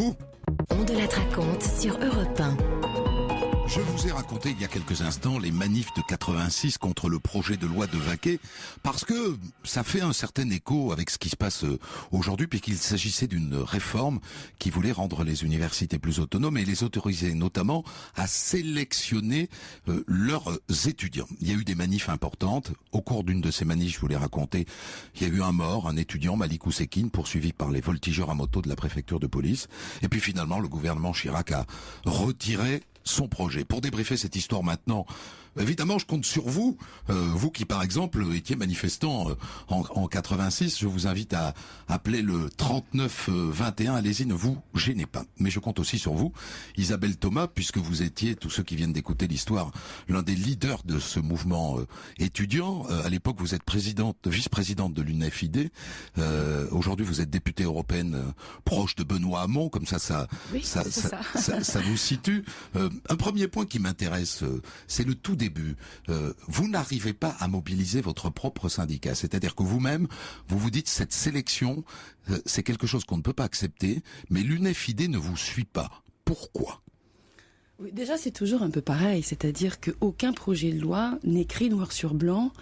vous. On de la raconte sur Europe 1. Je vous ai raconté il y a quelques instants les manifs de 86 contre le projet de loi de Vaquet, parce que ça fait un certain écho avec ce qui se passe aujourd'hui, puisqu'il s'agissait d'une réforme qui voulait rendre les universités plus autonomes et les autoriser notamment à sélectionner leurs étudiants. Il y a eu des manifs importantes. Au cours d'une de ces manifs, je vous l'ai raconté, il y a eu un mort, un étudiant, Malik Oussekine, poursuivi par les voltigeurs à moto de la préfecture de police. Et puis finalement, le gouvernement Chirac a retiré son projet. Pour débriefer cette histoire maintenant, évidemment, je compte sur vous, vous qui par exemple étiez manifestant en 86. Je vous invite à appeler le 3921. Allez-y, ne vous gênez pas. Mais je compte aussi sur vous, Isabelle Thomas, puisque vous étiez, tous ceux qui viennent d'écouter l'histoire, l'un des leaders de ce mouvement étudiant. À l'époque, vous êtes vice-présidente de l'UNEFID. Aujourd'hui, vous êtes députée européenne proche de Benoît Hamon. Comme ça vous situe. Un premier point qui m'intéresse, c'est le tout début. Vous n'arrivez pas à mobiliser votre propre syndicat. C'est-à-dire que vous-même, vous vous dites cette sélection, c'est quelque chose qu'on ne peut pas accepter, mais l'UNEFID ne vous suit pas. Pourquoi ? Oui, déjà, c'est toujours un peu pareil. C'est-à-dire qu'aucun projet de loi n'écrit noir sur blanc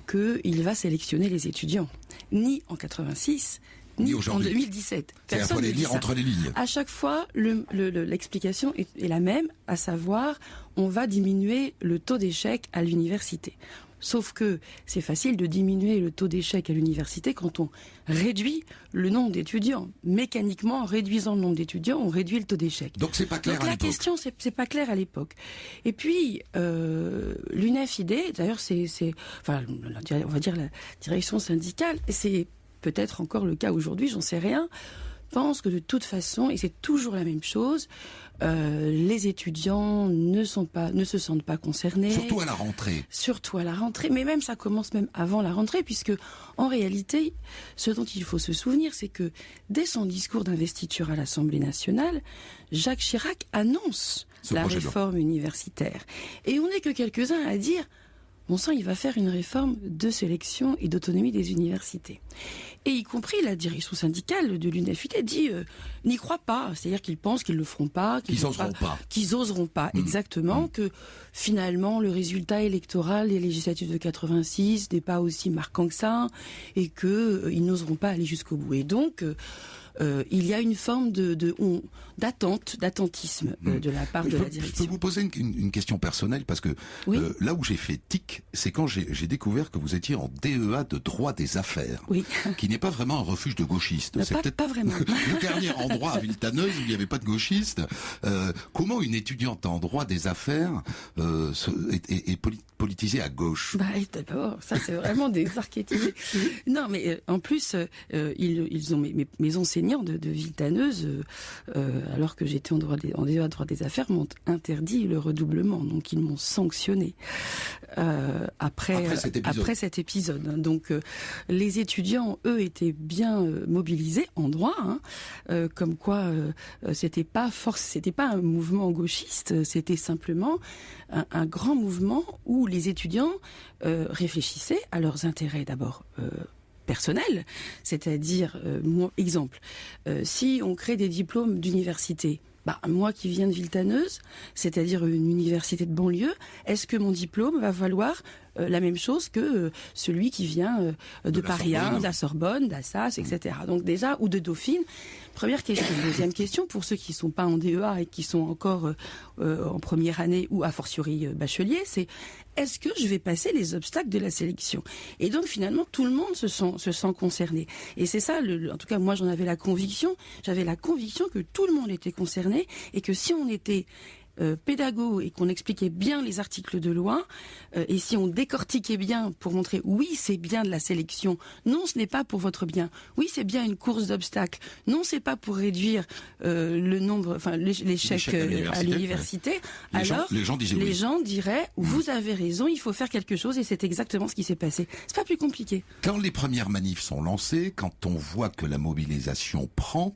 qu'il va sélectionner les étudiants. Ni en 86, ni en 2017. C'est à les lire entre les lignes. À chaque fois, l'explication est la même, à savoir, on va diminuer le taux d'échec à l'université. Sauf que c'est facile de diminuer le taux d'échec à l'université quand on réduit le nombre d'étudiants. Mécaniquement, en réduisant le nombre d'étudiants, on réduit le taux d'échec. Donc c'est pas clair à l'époque. Donc la question, c'est pas clair à l'époque. Et puis, l'UNEFID, d'ailleurs, on va dire la direction syndicale, et c'est peut-être encore le cas aujourd'hui, j'en sais rien, pense que de toute façon, et c'est toujours la même chose, les étudiants ne se sentent pas concernés. Surtout à la rentrée. Surtout à la rentrée, mais même ça commence même avant la rentrée, puisque en réalité, ce dont il faut se souvenir, c'est que dès son discours d'investiture à l'Assemblée nationale, Jacques Chirac annonce la réforme universitaire. Et on n'est que quelques-uns à dire: bon sang, il va faire une réforme de sélection et d'autonomie des universités. Et y compris la direction syndicale de l'UNEFID dit n'y croit pas. C'est-à-dire qu'ils pensent qu'ils le feront pas, qu'ils oseront pas, exactement, que finalement le résultat électoral des législatives de 86 n'est pas aussi marquant que ça, et que ils n'oseront pas aller jusqu'au bout. Et donc il y a une forme d'attentisme de la part de la direction. Je peux vous poser une question personnelle, parce que oui. Là où j'ai fait tic, c'est quand j'ai découvert que vous étiez en DEA de droit des affaires, oui. Qui n'est pas vraiment un refuge de gauchistes. C'est peut-être pas vraiment. Le dernier endroit à Villetaneuse où il n'y avait pas de gauchistes. Comment une étudiante en droit des affaires est politisée à gauche? D'abord, ça c'est vraiment des archétypes. Non, mais en plus, ils ont mes enseignants de Villetaneuse, alors que j'étais en DEA de droit des affaires, m'ont interdit le redoublement, donc ils m'ont sanctionné après cet épisode. Donc les étudiants, eux, étaient bien mobilisés en droit, comme quoi c'était pas un mouvement gauchiste, c'était simplement un grand mouvement où les étudiants réfléchissaient à leurs intérêts d'abord personnel, c'est-à-dire, exemple, si on crée des diplômes d'université, moi qui viens de Villetaneuse, c'est-à-dire une université de banlieue, est-ce que mon diplôme va valoir la même chose que celui qui vient de Paris 1, de la Sorbonne, d'Assas, etc. Donc déjà, ou de Dauphine. Première question. Deuxième question, pour ceux qui sont pas en DEA et qui sont encore en première année ou a fortiori bachelier, c'est: est-ce que je vais passer les obstacles de la sélection? Et donc finalement, tout le monde se sent concerné. Et c'est ça, en tout cas moi j'en avais la conviction. J'avais la conviction que tout le monde était concerné et que si on était pédago et qu'on expliquait bien les articles de loi, et si on décortiquait bien pour montrer oui c'est bien de la sélection, non ce n'est pas pour votre bien, oui c'est bien une course d'obstacles, non c'est pas pour réduire le nombre, l'échec à l'université, alors les gens diraient vous avez raison, il faut faire quelque chose, et c'est exactement ce qui s'est passé. C'est pas plus compliqué. Quand les premières manifs sont lancées, quand on voit que la mobilisation prend,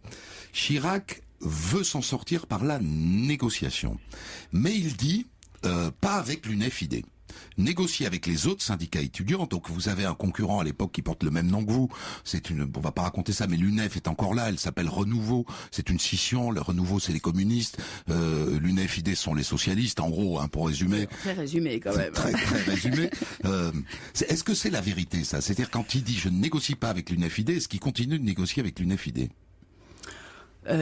Chirac veut s'en sortir par la négociation. Mais il dit pas avec l'UNEFID. négocier avec les autres syndicats étudiants. Donc vous avez un concurrent à l'époque qui porte le même nom que vous. On va pas raconter ça, mais l'UNEF est encore là. Elle s'appelle Renouveau. C'est une scission. Le Renouveau, c'est les communistes. L'UNEF, ID sont les socialistes. En gros, hein, pour résumer. Très résumé quand même. Très résumé. Est-ce que c'est la vérité, ça? C'est-à-dire quand il dit je ne négocie pas avec l'UNEF ID, est-ce qu'il continue de négocier avec l'UNEF ID?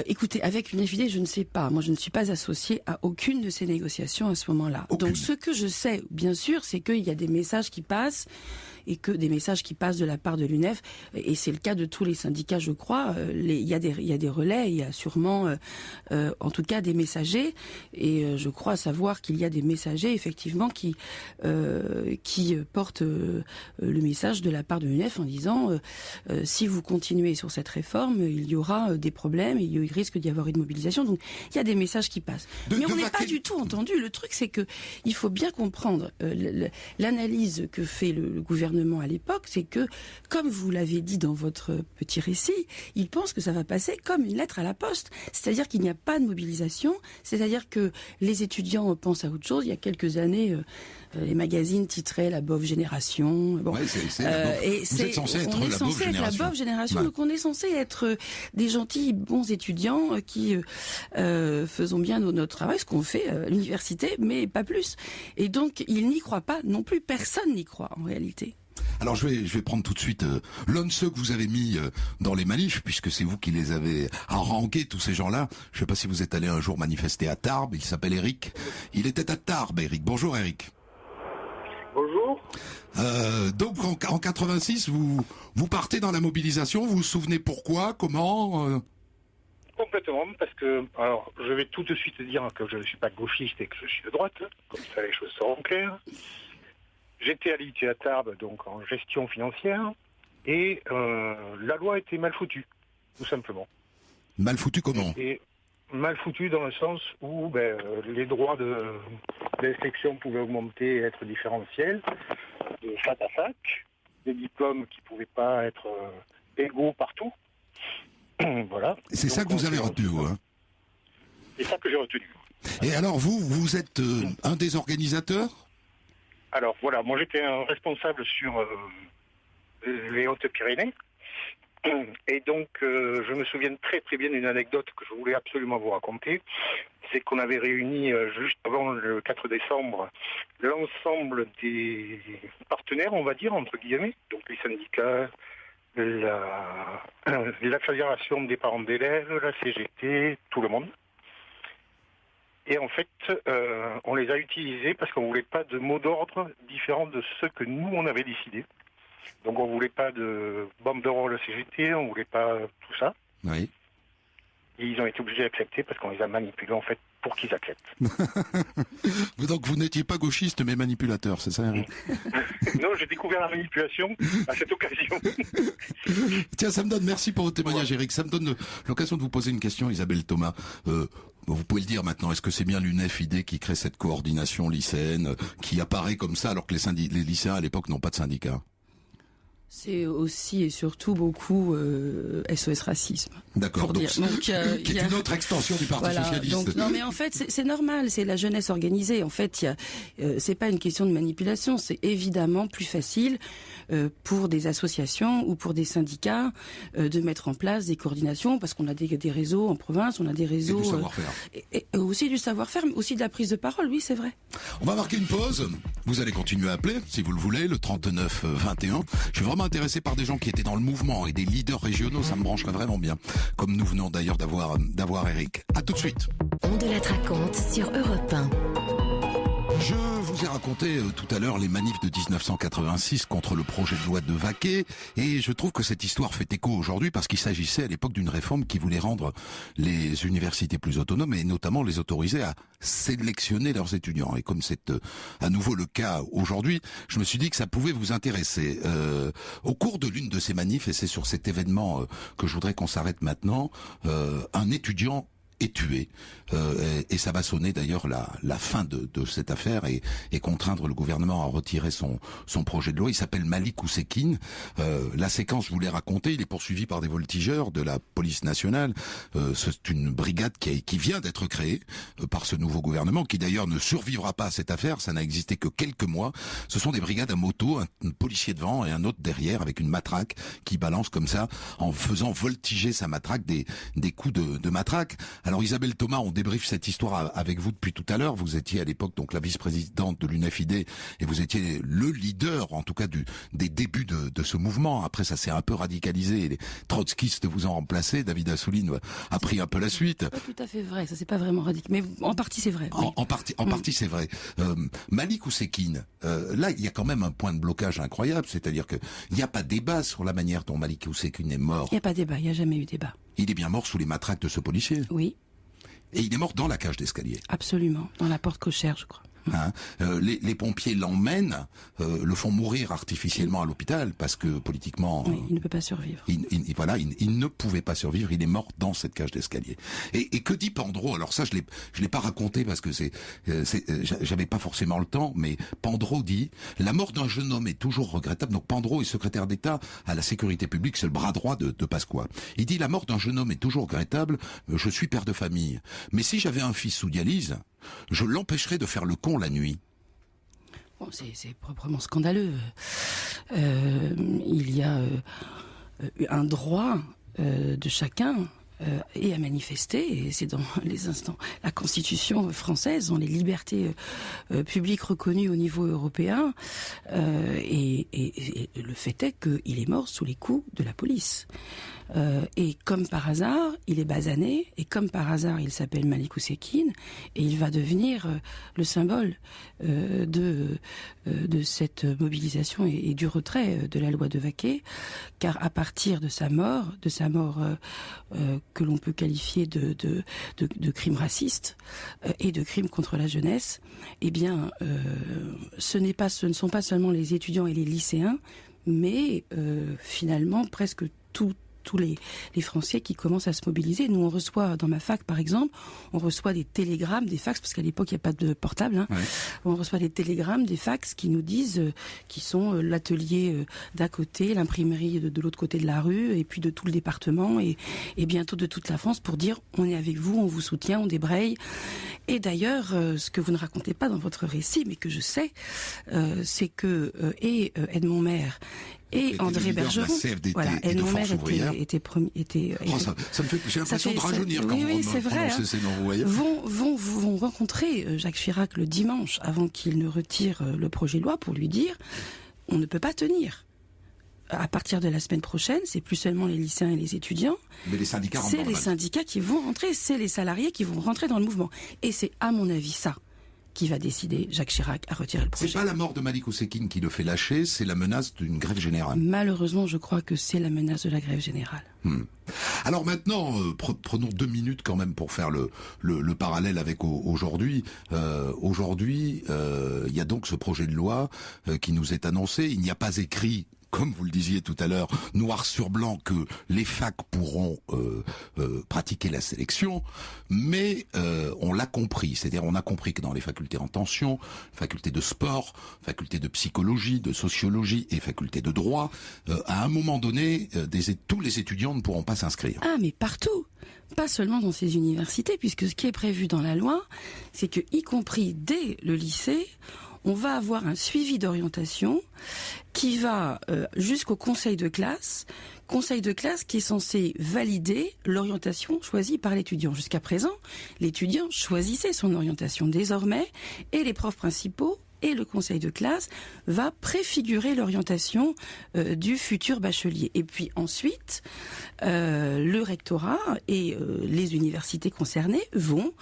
Écoutez, avec une FID, je ne sais pas. Moi, je ne suis pas associée à aucune de ces négociations à ce moment-là. Donc, ce que je sais, bien sûr, c'est qu'il y a des messages qui passent et que des messages qui passent de la part de l'UNEF, et c'est le cas de tous les syndicats, je crois. Il y a des relais, il y a sûrement, en tout cas, des messagers, et je crois savoir qu'il y a des messagers, effectivement, qui portent le message de la part de l'UNEF en disant si vous continuez sur cette réforme, il y aura des problèmes, il risque d'y avoir une mobilisation. Donc, il y a des messages qui passent. Mais on n'est pas du tout entendu. Le truc, c'est que il faut bien comprendre l'analyse que fait le gouvernement à l'époque, c'est que, comme vous l'avez dit dans votre petit récit, il pense que ça va passer comme une lettre à la poste. C'est-à-dire qu'il n'y a pas de mobilisation, c'est-à-dire que les étudiants pensent à autre chose. Il y a quelques années, les magazines titraient la bof génération. Bon. Ouais, vous êtes censé être la bof génération. Ouais. Donc on est censé être des gentils, bons étudiants qui faisons bien notre travail, ce qu'on fait à l'université, mais pas plus. Et donc ils n'y croient pas non plus. Personne n'y croit en réalité. Alors je vais prendre tout de suite l'un de ceux que vous avez mis dans les manifs, puisque c'est vous qui les avez harangués, tous ces gens-là. Je ne sais pas si vous êtes allé un jour manifester à Tarbes. Il s'appelle Eric. Il était à Tarbes, Eric. Bonjour, Eric. Bonjour. Donc en 86, vous partez dans la mobilisation. Vous vous souvenez pourquoi, comment Complètement, parce que, alors, je vais tout de suite dire que je ne suis pas gauchiste et que je suis de droite, comme ça les choses seront claires. J'étais à l'IUT à Tarbes, donc en gestion financière, et la loi était mal foutue, tout simplement. Mal foutue comment? Et mal foutue dans le sens où les droits d'inscription pouvaient augmenter et être différentiels de fac à fac, des diplômes qui ne pouvaient pas être égaux partout. Voilà. C'est ça que vous avez retenu, hein? C'est ça que j'ai retenu. Et alors vous êtes un des organisateurs? Alors voilà, moi j'étais un responsable sur les Hautes-Pyrénées. Et donc je me souviens très très bien d'une anecdote que je voulais absolument vous raconter. C'est qu'on avait réuni juste avant le 4 décembre l'ensemble des partenaires, on va dire, entre guillemets, donc les syndicats, la fédération des parents d'élèves, la CGT, tout le monde. Et en fait, on les a utilisés parce qu'on ne voulait pas de mots d'ordre différents de ceux que nous, on avait décidés. Donc on ne voulait pas de banderole CGT, on ne voulait pas tout ça. Oui. Et ils ont été obligés d'accepter parce qu'on les a manipulés, en fait, pour qu'ils acceptent. Donc vous n'étiez pas gauchiste, mais manipulateur, c'est ça, Eric? Non, j'ai découvert la manipulation à cette occasion. Tiens, ça me donne, merci pour votre témoignage, Eric. Ça me donne l'occasion de vous poser une question, Isabelle Thomas. Vous pouvez le dire maintenant, est-ce que c'est bien l'UNEF ID qui crée cette coordination lycéenne qui apparaît comme ça alors que les lycéens à l'époque n'ont pas de syndicat? C'est aussi et surtout beaucoup SOS Racisme. D'accord. Donc, qui est une autre extension du Parti socialiste. Donc, non, mais en fait, c'est normal. C'est la jeunesse organisée. En fait, c'est pas une question de manipulation. C'est évidemment plus facile pour des associations ou pour des syndicats de mettre en place des coordinations parce qu'on a des réseaux en province, on a des réseaux. Et du savoir-faire. Et aussi du savoir-faire, mais aussi de la prise de parole. Oui, c'est vrai. On va marquer une pause. Vous allez continuer à appeler, si vous le voulez, le 39 21. Je suis vraiment intéressé par des gens qui étaient dans le mouvement et des leaders régionaux, ça me brancherait vraiment bien. Comme nous venons d'ailleurs d'avoir Eric. À tout de suite. On de la raconte sur Europe 1. Je vous ai raconté tout à l'heure les manifs de 1986 contre le projet de loi de Vaquet et je trouve que cette histoire fait écho aujourd'hui parce qu'il s'agissait à l'époque d'une réforme qui voulait rendre les universités plus autonomes et notamment les autoriser à sélectionner leurs étudiants. Et comme c'est à nouveau le cas aujourd'hui, je me suis dit que ça pouvait vous intéresser. Au cours de l'une de ces manifs, et c'est sur cet événement que je voudrais qu'on s'arrête maintenant, un étudiant est tué. Et ça va sonner d'ailleurs la fin de cette affaire et contraindre le gouvernement à retirer son projet de loi. Il s'appelle Malik Oussekine. La séquence, je vous l'ai raconté, il est poursuivi par des voltigeurs de la police nationale. C'est une brigade qui vient d'être créée par ce nouveau gouvernement, qui d'ailleurs ne survivra pas à cette affaire. Ça n'a existé que quelques mois. Ce sont des brigades à moto, un policier devant et un autre derrière avec une matraque qui balance comme ça en faisant voltiger sa matraque des coups de matraque. Alors Isabelle Thomas, on débriefe cette histoire avec vous depuis tout à l'heure. Vous étiez à l'époque donc la vice-présidente de l'UNFID et vous étiez le leader en tout cas des débuts de ce mouvement. Après ça s'est un peu radicalisé et les trotskistes vous ont remplacé. David Assouline a pris un peu la suite. C'est pas tout à fait vrai, ça c'est pas vraiment radical, mais en partie c'est vrai. Oui. En partie c'est vrai. Malik Oussekine, là il y a quand même un point de blocage incroyable, c'est-à-dire que il n'y a pas débat sur la manière dont Malik Oussekine est mort. Il n'y a pas débat, il n'y a jamais eu débat. Il est bien mort sous les matraques de ce policier. Oui. Et il est mort dans la cage d'escalier. Absolument, dans la porte cochère, je crois. Hein, les pompiers l'emmènent, le font mourir artificiellement à l'hôpital parce que politiquement, oui, il ne peut pas survivre. Il ne pouvait pas survivre. Il est mort dans cette cage d'escalier. Et que dit Pandro? Alors ça, je l'ai pas raconté parce que j'avais pas forcément le temps. Mais Pandro dit la mort d'un jeune homme est toujours regrettable. Donc Pandro est secrétaire d'État à la sécurité publique, c'est le bras droit de Pasqua. Il dit la mort d'un jeune homme est toujours regrettable. Je suis père de famille, mais si j'avais un fils sous dialyse, je l'empêcherais de faire le con la nuit. Bon, c'est proprement scandaleux. Il y a un droit de chacun et à manifester, et c'est dans les instants. La Constitution française, dans les libertés publiques reconnues au niveau européen, et le fait est qu'il est mort sous les coups de la police. Et comme par hasard, il est basané, et comme par hasard, il s'appelle Malik Oussekine, et il va devenir le symbole de cette mobilisation et du retrait de la loi de Vaquet, car à partir de sa mort que l'on peut qualifier de crime raciste et de crime contre la jeunesse, eh bien, ce ne sont pas seulement les étudiants et les lycéens, mais finalement presque tous les Français qui commencent à se mobiliser. Nous, on reçoit, dans ma fac par exemple, on reçoit des télégrammes, des fax, parce qu'à l'époque, il n'y a pas de portable. Hein. Ouais. On reçoit des télégrammes, des fax qui nous disent, qui sont l'atelier d'à côté, l'imprimerie de l'autre côté de la rue, et puis de tout le département, et bientôt de toute la France, pour dire, on est avec vous, on vous soutient, on débraye. Et d'ailleurs, ce que vous ne racontez pas dans votre récit, mais que je sais, c'est que Edmond Maire et André Bergeron, voilà, Edmond Maire était ça me fait, j'ai l'impression de rajeunir quand oui, c'est vrai, ces noms, vous voyez. Vont rencontrer Jacques Chirac le dimanche avant qu'il ne retire le projet de loi pour lui dire on ne peut pas tenir. À partir de la semaine prochaine, c'est plus seulement les lycéens et les étudiants, mais les syndicats c'est les syndicats qui vont rentrer, c'est les salariés qui vont rentrer dans le mouvement. Et c'est à mon avis ça qui va décider Jacques Chirac à retirer le projet. C'est pas la mort de Malik Oussekine qui le fait lâcher, c'est la menace d'une grève générale. Malheureusement, je crois que c'est la menace de la grève générale. Alors maintenant, prenons 2 minutes quand même pour faire le parallèle avec aujourd'hui. Aujourd'hui, il y a donc ce projet de loi qui nous est annoncé. Il n'y a pas écrit, comme vous le disiez tout à l'heure, noir sur blanc, que les facs pourront pratiquer la sélection, mais on l'a compris. C'est-à-dire on a compris que dans les facultés en tension, facultés de sport, facultés de psychologie, de sociologie et facultés de droit, à un moment donné, tous les étudiants ne pourront pas s'inscrire. Ah, mais partout, pas seulement dans ces universités, puisque ce qui est prévu dans la loi, c'est que, y compris dès le lycée, on va avoir un suivi d'orientation qui va jusqu'au conseil de classe qui est censé valider l'orientation choisie par l'étudiant. Jusqu'à présent, l'étudiant choisissait son orientation. Désormais, et les profs principaux et le conseil de classe va préfigurer l'orientation du futur bachelier. Et puis ensuite, le rectorat et les universités concernées vont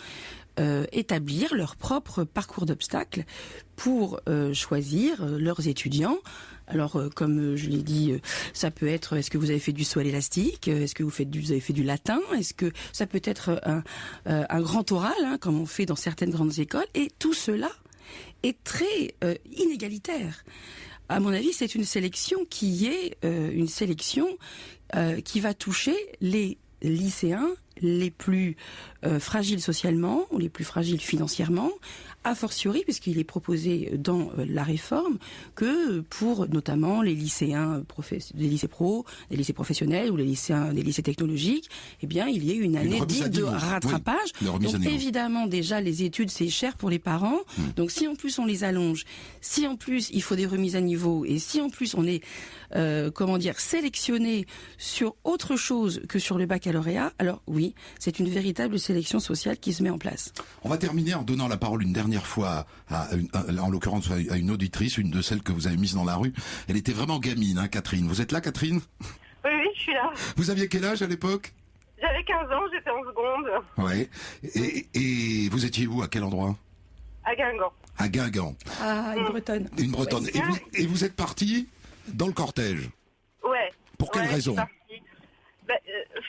établir leur propre parcours d'obstacles pour choisir leurs étudiants. Alors, comme je l'ai dit, ça peut être, est-ce que vous avez fait du saut à l'élastique? Est-ce que vous avez fait du latin? Est-ce que ça peut être un grand oral, hein, comme on fait dans certaines grandes écoles? Et tout cela est très inégalitaire. À mon avis, c'est une sélection qui est une sélection qui va toucher les lycéens les plus fragiles socialement ou les plus fragiles financièrement, a fortiori, puisqu'il est proposé dans la réforme, que pour notamment les lycéens, les lycées pro, les lycées professionnels ou les lycéens des lycées technologiques, eh bien, il y ait une année dite de rattrapage. Oui, donc évidemment, déjà, les études, c'est cher pour les parents. Donc si en plus on les allonge, si en plus il faut des remises à niveau, et si en plus on est, sélectionné sur autre chose que sur le baccalauréat, alors oui, c'est une véritable sélection sociale qui se met en place. On va terminer en donnant la parole une dernière fois en l'occurrence à une auditrice, une de celles que vous avez mises dans la rue. Elle était vraiment gamine, hein, Catherine. Vous êtes là, Catherine? Oui, je suis là. Vous aviez quel âge à l'époque? J'avais 15 ans, j'étais en seconde. Ouais. Et vous étiez où? À quel endroit? À Guingamp. À Guingamp. Ah, une Bretonne. Une Bretonne. Ouais. Et vous êtes parti dans le cortège? Ouais. Pour quelle raison?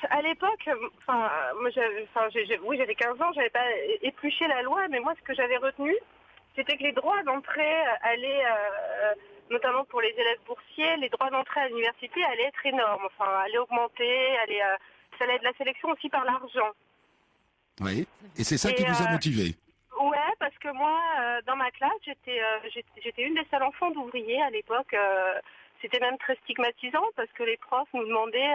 À l'époque, moi, j'avais 15 ans, j'avais pas épluché la loi, mais moi, ce que j'avais retenu, c'était que les droits d'entrée allaient, notamment pour les élèves boursiers, les droits d'entrée à l'université allaient être énormes, allaient augmenter, ça allait être de la sélection aussi par l'argent. Oui. Et c'est ça qui vous a motivé? Ouais, parce que moi, dans ma classe, j'étais une des seules enfants d'ouvriers à l'époque. C'était même très stigmatisant parce que les profs nous demandaient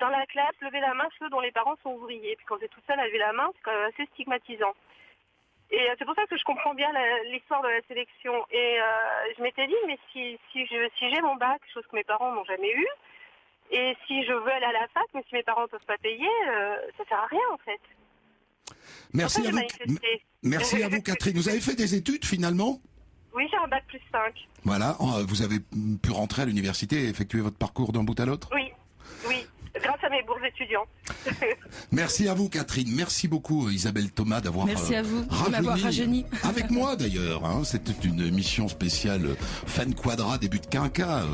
dans la classe, levez la main ceux dont les parents sont ouvriers. Puis quand t'es toute seule à lever la main, c'est quand même assez stigmatisant. Et c'est pour ça que je comprends bien l'histoire de la sélection. Et je m'étais dit, mais si j'ai mon bac, chose que mes parents n'ont jamais eu, et si je veux aller à la fac, mais si mes parents ne peuvent pas payer, ça sert à rien en fait. Merci à vous. Merci à vous, Catherine. Vous avez fait des études finalement? Oui, j'ai un bac plus 5. Voilà, vous avez pu rentrer à l'université et effectuer votre parcours d'un bout à l'autre? Oui, grâce à mes bourses étudiants. Merci à vous, Catherine. Merci beaucoup, Isabelle Thomas, d'avoir Merci à vous de m'avoir rajeuni. Avec moi, d'ailleurs. Hein. C'était une émission spéciale Fan Quadra, début de quinquat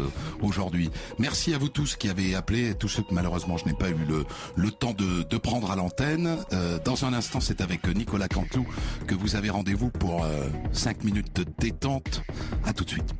aujourd'hui. Merci à vous tous qui avez appelé, tous ceux que malheureusement je n'ai pas eu le temps de prendre à l'antenne. Dans un instant, c'est avec Nicolas Canteloup que vous avez rendez-vous pour 5 minutes de détente. À tout de suite.